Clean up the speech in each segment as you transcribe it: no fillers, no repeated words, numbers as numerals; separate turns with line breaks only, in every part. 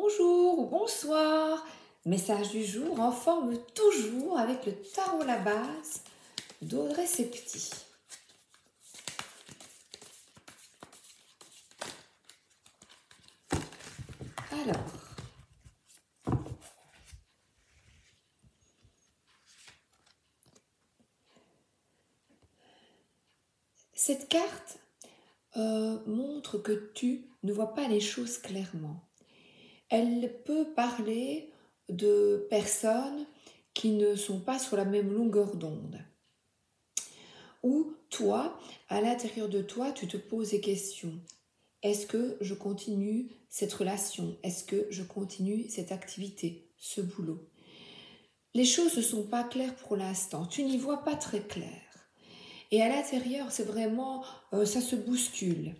Bonjour ou bonsoir. Message du jour en forme toujours avec le tarot La Base d'Audrey Septy. Alors, cette carte montre que tu ne vois pas les choses clairement. Elle peut parler de personnes qui ne sont pas sur la même longueur d'onde. Ou toi, à l'intérieur de toi, tu te poses des questions. Est-ce que je continue cette relation? Est-ce que je continue cette activité, ce boulot? Les choses ne sont pas claires pour l'instant. Tu n'y vois pas très clair. Et à l'intérieur, c'est vraiment, ça se bouscule.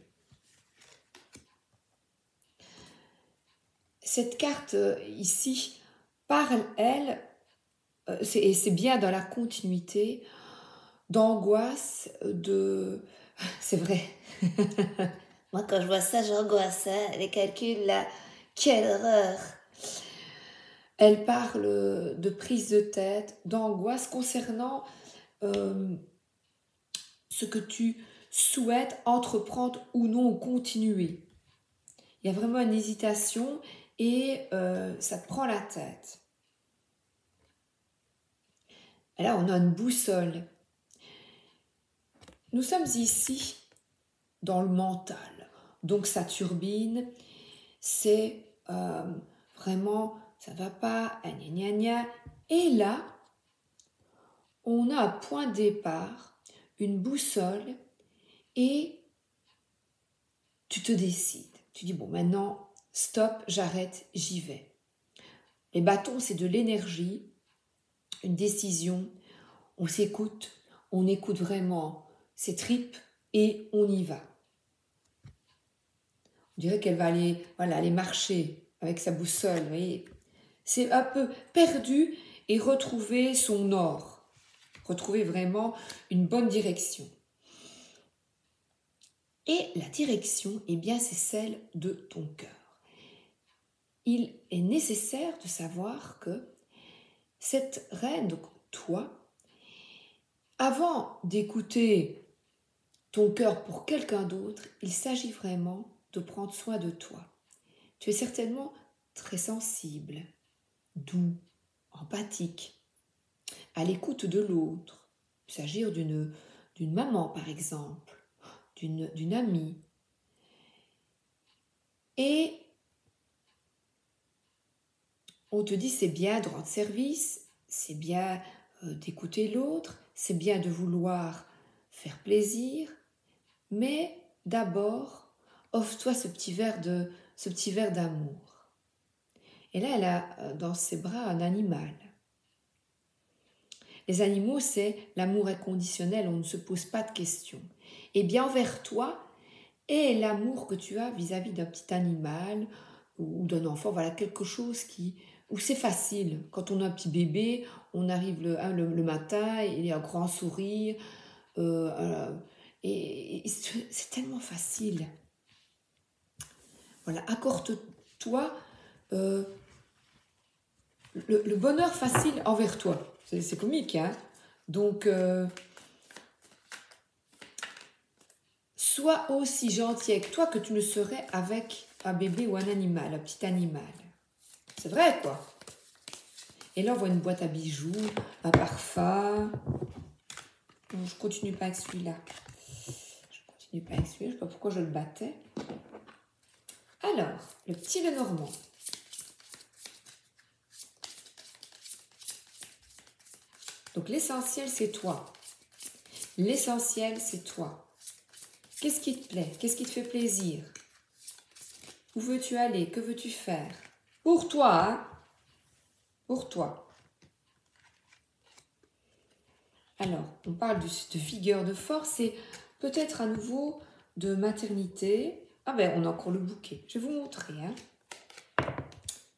Cette carte ici parle, elle, et c'est bien dans la continuité, d'angoisse, de... C'est vrai. Moi, quand je vois ça, j'angoisse. Hein. Les calculs, là, quelle horreur. Elle parle de prise de tête, d'angoisse concernant ce que tu souhaites entreprendre ou non, continuer. Il y a vraiment une hésitation et ça te prend la tête. Et là, on a une boussole. Nous sommes ici dans le mental. Donc, ça turbine. C'est vraiment, ça va pas, gna gna gna. Et là, on a un point de départ, une boussole, et tu te décides. Tu dis, bon, maintenant, stop, j'arrête, j'y vais. Les bâtons, c'est de l'énergie, une décision, on s'écoute, on écoute vraiment ses tripes et on y va. On dirait qu'elle va aller, voilà, aller marcher avec sa boussole, vous voyez. C'est un peu perdu et retrouver son nord, retrouver vraiment une bonne direction. Et la direction, eh bien, c'est celle de ton cœur. Il est nécessaire de savoir que cette reine, donc toi, avant d'écouter ton cœur pour quelqu'un d'autre, il s'agit vraiment de prendre soin de toi. Tu es certainement très sensible, doux, empathique, à l'écoute de l'autre. Il peut s'agir d'une maman, par exemple, d'une amie. Et on te dit c'est bien de rendre service, c'est bien d'écouter l'autre, c'est bien de vouloir faire plaisir, mais d'abord, offre-toi ce petit verre d'amour. Et là, elle a dans ses bras un animal. Les animaux, c'est l'amour inconditionnel, on ne se pose pas de questions. Et bien envers toi, et l'amour que tu as vis-à-vis d'un petit animal ou d'un enfant, voilà, quelque chose où c'est facile. Quand on a un petit bébé, on arrive le matin, il y a un grand sourire, et c'est tellement facile. Voilà, accorde-toi le bonheur facile envers toi. C'est comique, hein? Donc, sois aussi gentil avec toi que tu le serais avec un bébé ou un animal, un petit animal. C'est vrai, quoi. Et là, on voit une boîte à bijoux, un parfum. Non, je continue pas avec celui-là. Je ne sais pas pourquoi je le battais. Alors, le petit Lenormand. Donc, l'essentiel, c'est toi. L'essentiel, c'est toi. Qu'est-ce qui te plaît? Qu'est-ce qui te fait plaisir? Où veux-tu aller? Que veux-tu faire? Pour toi, hein? Pour toi. Alors, on parle de vigueur, de force et peut-être à nouveau de maternité. Ah ben, on a encore le bouquet. Je vais vous montrer. Hein.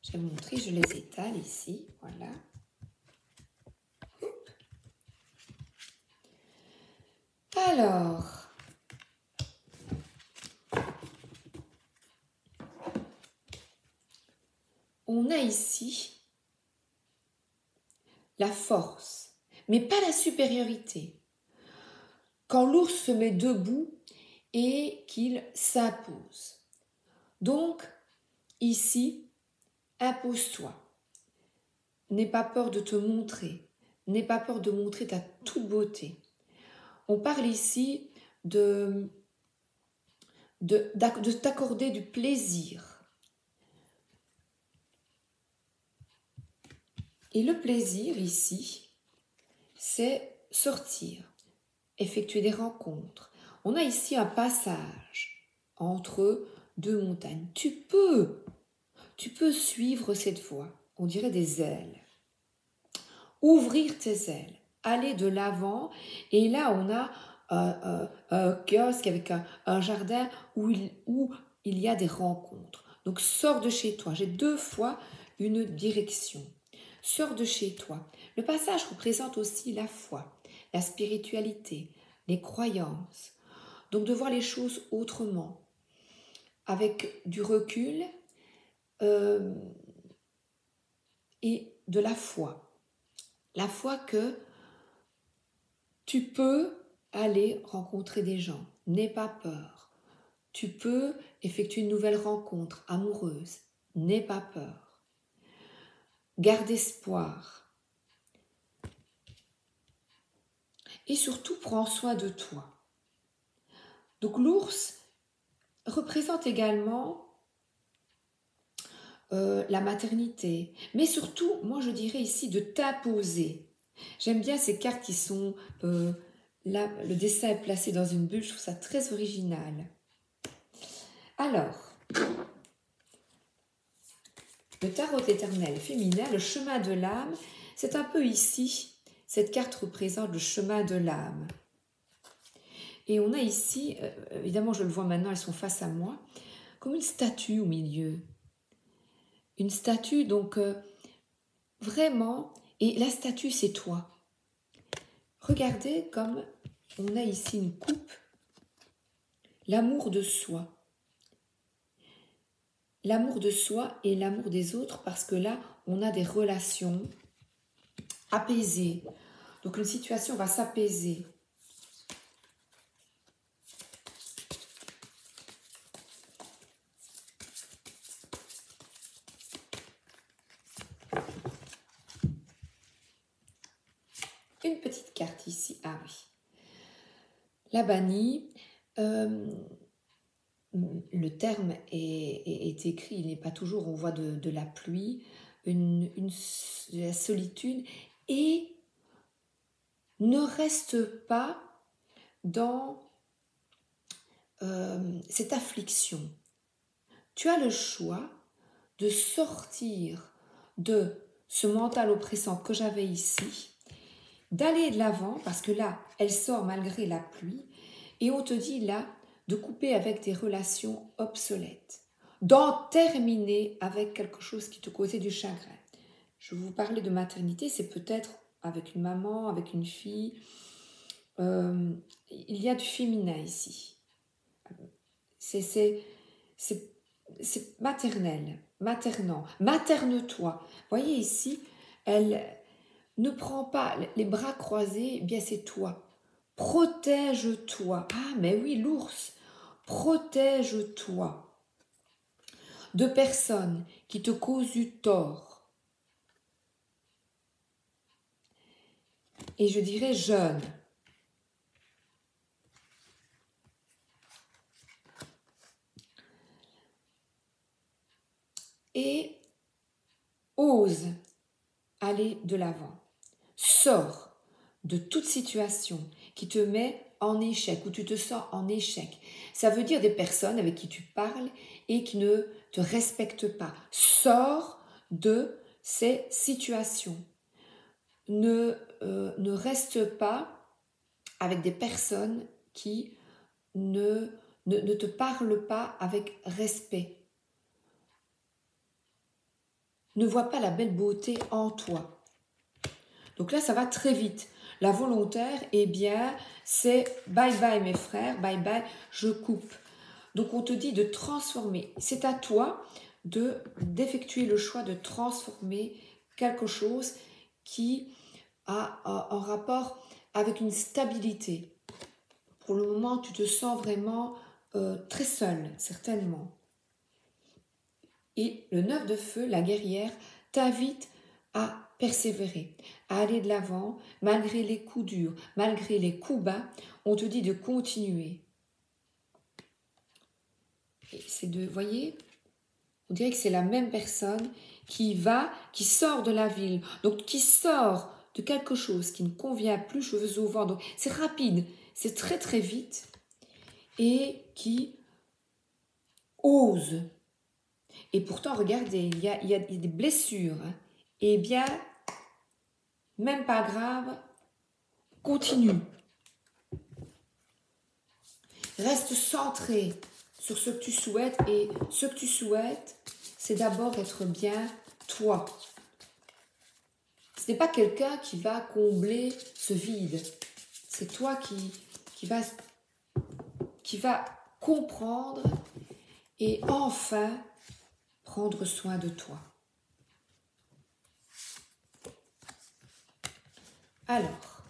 Je vais vous montrer, je les étale ici. Voilà. Alors, on a ici la force, mais pas la supériorité. Quand l'ours se met debout et qu'il s'impose. Donc, ici, impose-toi. N'aie pas peur de te montrer. N'aie pas peur de montrer ta toute beauté. On parle ici de t'accorder du plaisir. Et le plaisir ici, c'est sortir, effectuer des rencontres. On a ici un passage entre deux montagnes. Tu peux suivre cette voie, on dirait des ailes. Ouvrir tes ailes, aller de l'avant. Et là, on a un kiosque avec un jardin où il y a des rencontres. Donc, sors de chez toi. J'ai 2 fois une direction. Sors de chez toi. Le passage représente aussi la foi, la spiritualité, les croyances. Donc, de voir les choses autrement, avec du recul et de la foi. La foi que tu peux aller rencontrer des gens. N'aie pas peur. Tu peux effectuer une nouvelle rencontre amoureuse. N'aie pas peur. Garde espoir. Et surtout, prends soin de toi. Donc l'ours représente également la maternité. Mais surtout, moi je dirais ici de t'imposer. J'aime bien ces cartes qui sont... là, le dessin est placé dans une bulle, je trouve ça très original. Alors, le tarot de l'éternel féminin, le chemin de l'âme, c'est un peu ici, cette carte représente le chemin de l'âme. Et on a ici, évidemment je le vois maintenant, elles sont face à moi, comme une statue au milieu. Une statue, donc vraiment, et la statue c'est toi. Regardez comme on a ici une coupe, l'amour de soi. L'amour de soi et l'amour des autres, parce que là, on a des relations apaisées. Donc une situation va s'apaiser. Une petite carte ici, ah oui. La bannie, le terme est écrit, il n'est pas toujours, on voit de la pluie, de la solitude, et ne reste pas dans cette affliction. Tu as le choix de sortir de ce mental oppressant que j'avais ici, d'aller de l'avant, parce que là, elle sort malgré la pluie, et on te dit là de couper avec des relations obsolètes, d'en terminer avec quelque chose qui te causait du chagrin. Je vous parlais de maternité, c'est peut-être avec une maman, avec une fille. Il y a du féminin ici. C'est maternel, maternant, materne-toi. Voyez ici, elle ne prend pas les bras croisés, eh bien c'est toi. Protège-toi. Ah, mais oui, l'ours. Protège-toi de personnes qui te causent du tort. Et je dirais jeune. Et ose aller de l'avant. Sors de toute situation qui te met en échec, où tu te sens en échec. Ça veut dire des personnes avec qui tu parles et qui ne te respectent pas. Sors de ces situations. Ne reste pas avec des personnes qui ne te parlent pas avec respect. Ne vois pas la belle beauté en toi. Donc là, ça va très vite. La volontaire, eh bien, c'est bye bye mes frères, bye bye, je coupe. Donc on te dit de transformer. C'est à toi d'effectuer le choix de transformer quelque chose qui a un rapport avec une stabilité. Pour le moment, tu te sens vraiment très seule, certainement. Et le 9 de feu, la guerrière, t'invite à persévérer, à aller de l'avant, malgré les coups durs, malgré les coups bas, on te dit de continuer. Et c'est de, voyez, on dirait que c'est la même personne qui sort de la ville, donc qui sort de quelque chose qui ne convient plus, cheveux au vent, donc c'est rapide, c'est très très vite, et qui ose. Et pourtant, regardez, il y a des blessures. Hein. Eh bien, même pas grave, continue. Reste centré sur ce que tu souhaites. Et ce que tu souhaites, c'est d'abord être bien toi. Ce n'est pas quelqu'un qui va combler ce vide. C'est toi qui va comprendre et enfin prendre soin de toi. Alors,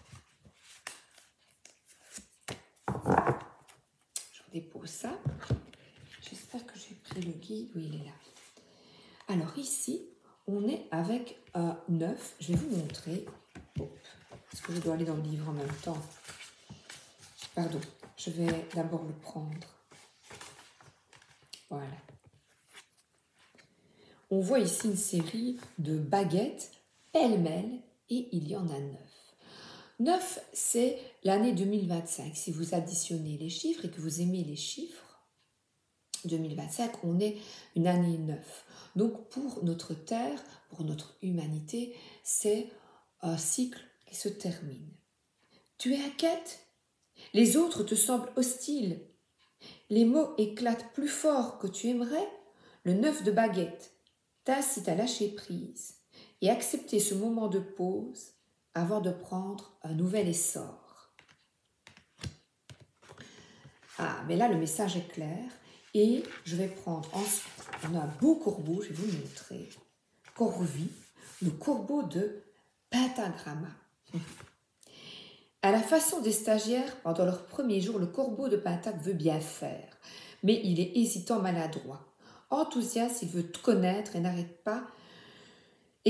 je dépose ça. J'espère que j'ai pris le guide. Oui, il est là. Alors ici, on est avec un 9. Je vais vous montrer. Est-ce que je dois aller dans le livre en même temps? Pardon, je vais d'abord le prendre. Voilà. On voit ici une série de baguettes pêle-mêle et il y en a 9. 9, c'est l'année 2025. Si vous additionnez les chiffres et que vous aimez les chiffres, 2025, on est une année 9. Donc pour notre Terre, pour notre humanité, c'est un cycle qui se termine. Tu es inquiète? Les autres te semblent hostiles. Les mots éclatent plus fort que tu aimerais. Le 9 de baguette t'incite à lâcher prise et accepter ce moment de pause avant de prendre un nouvel essor. Ah, mais là, le message est clair. Et je vais prendre ensuite, on a un beau corbeau, je vais vous montrer. Corvie, le corbeau de Pentagramma. À la façon des stagiaires, pendant leur premier jour, le corbeau de Pentag veut bien faire, mais il est hésitant, maladroit. Enthousiaste, il veut tout connaître et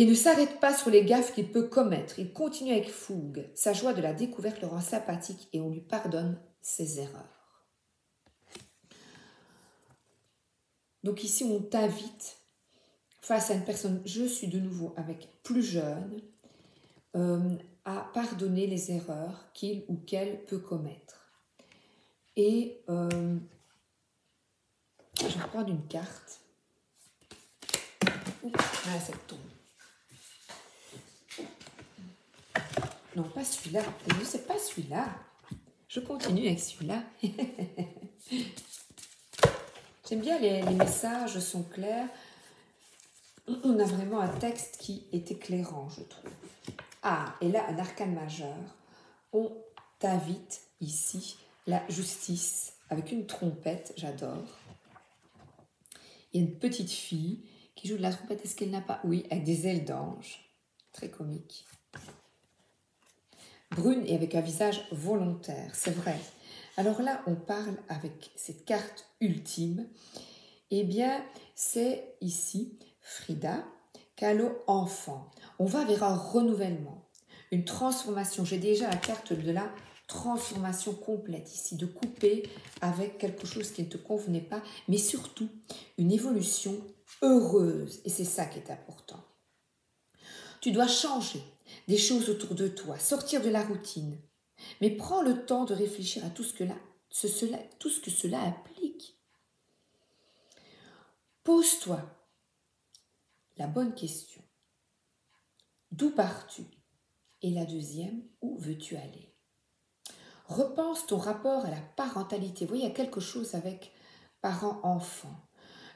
ne s'arrête pas sur les gaffes qu'il peut commettre. Il continue avec fougue. Sa joie de la découverte le rend sympathique et on lui pardonne ses erreurs. Donc ici, on t'invite face à une personne, je suis de nouveau avec plus jeune, à pardonner les erreurs qu'il ou qu'elle peut commettre. Et je vais prendre une carte. Oups, là, ça tombe. Non, pas celui-là. Je sais pas celui-là. Je continue avec celui-là. J'aime bien les messages sont clairs. On a vraiment un texte qui est éclairant, je trouve. Ah, et là, un arcane majeur. On t'invite ici, la justice, avec une trompette, j'adore. Il y a une petite fille qui joue de la trompette. Est-ce qu'elle n'a pas? Oui, avec des ailes d'ange. Très comique. Brune et avec un visage volontaire, c'est vrai. Alors là, on parle avec cette carte ultime. Eh bien, c'est ici Frida, Calo, enfant. On va vers un renouvellement, une transformation. J'ai déjà la carte de la transformation complète ici, de couper avec quelque chose qui ne te convenait pas, mais surtout une évolution heureuse. Et c'est ça qui est important. Tu dois changer des choses autour de toi, sortir de la routine. Mais prends le temps de réfléchir à tout ce que cela implique. Pose-toi la bonne question. D'où pars-tu? Et la deuxième, où veux-tu aller? Repense ton rapport à la parentalité. Vous voyez, il y a quelque chose avec parents-enfants.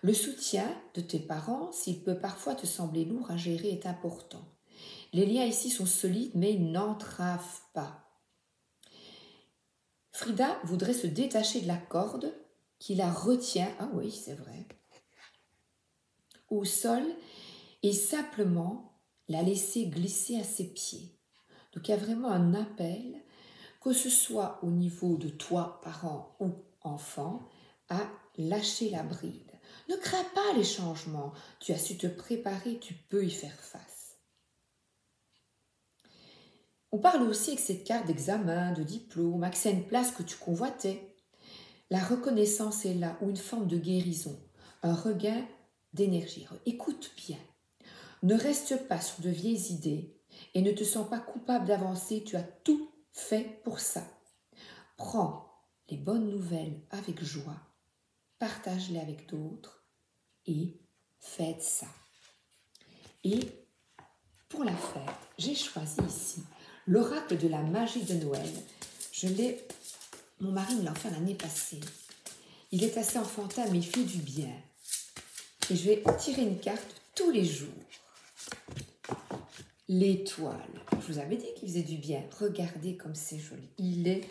Le soutien de tes parents, s'il peut parfois te sembler lourd à gérer, est important. Les liens ici sont solides, mais ils n'entravent pas. Frida voudrait se détacher de la corde qui la retient. Ah oui, c'est vrai. au sol et simplement la laisser glisser à ses pieds. Donc il y a vraiment un appel, que ce soit au niveau de toi, parent ou enfant, à lâcher la bride. Ne crains pas les changements, tu as su te préparer, tu peux y faire face. On parle aussi avec cette carte d'examen, de diplôme, accès à une place que tu convoitais. La reconnaissance est là, ou une forme de guérison, un regain d'énergie. Écoute bien, ne reste pas sur de vieilles idées et ne te sens pas coupable d'avancer, tu as tout fait pour ça. Prends les bonnes nouvelles avec joie, partage-les avec d'autres et fête ça. Et pour la fête, j'ai choisi ici l'oracle de la magie de Noël. Mon mari me l'a fait l'année passée. Il est assez enfantin, mais il fait du bien. Et je vais tirer une carte tous les jours. L'étoile. Je vous avais dit qu'il faisait du bien. Regardez comme c'est joli. Il est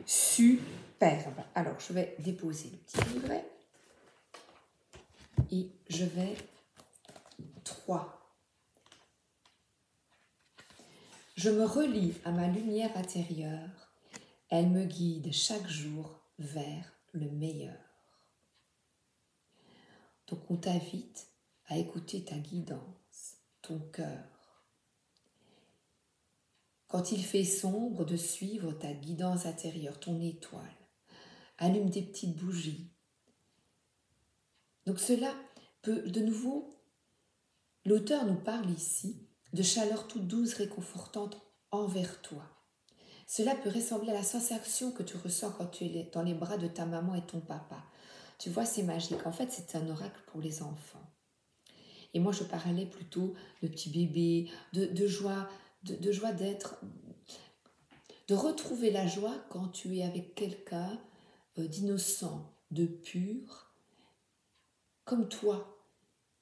superbe. Alors, je vais déposer le petit livret. Et je vais 3. Je me relie à ma lumière intérieure. Elle me guide chaque jour vers le meilleur. Donc, on t'invite à écouter ta guidance, ton cœur. Quand il fait sombre, de suivre ta guidance intérieure, ton étoile. Allume des petites bougies. Donc cela peut, de nouveau, l'auteur nous parle ici de chaleur toute douce, réconfortante envers toi. Cela peut ressembler à la sensation que tu ressens quand tu es dans les bras de ta maman et ton papa. Tu vois, c'est magique. En fait, c'est un oracle pour les enfants. Et moi, je parlais plutôt de petits bébés, de joie, de joie d'être, de retrouver la joie quand tu es avec quelqu'un d'innocent, de pur, comme toi,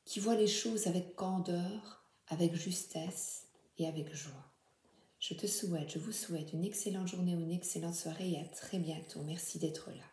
qui voit les choses avec candeur, avec justesse et avec joie. Je vous souhaite une excellente journée ou une excellente soirée et à très bientôt. Merci d'être là.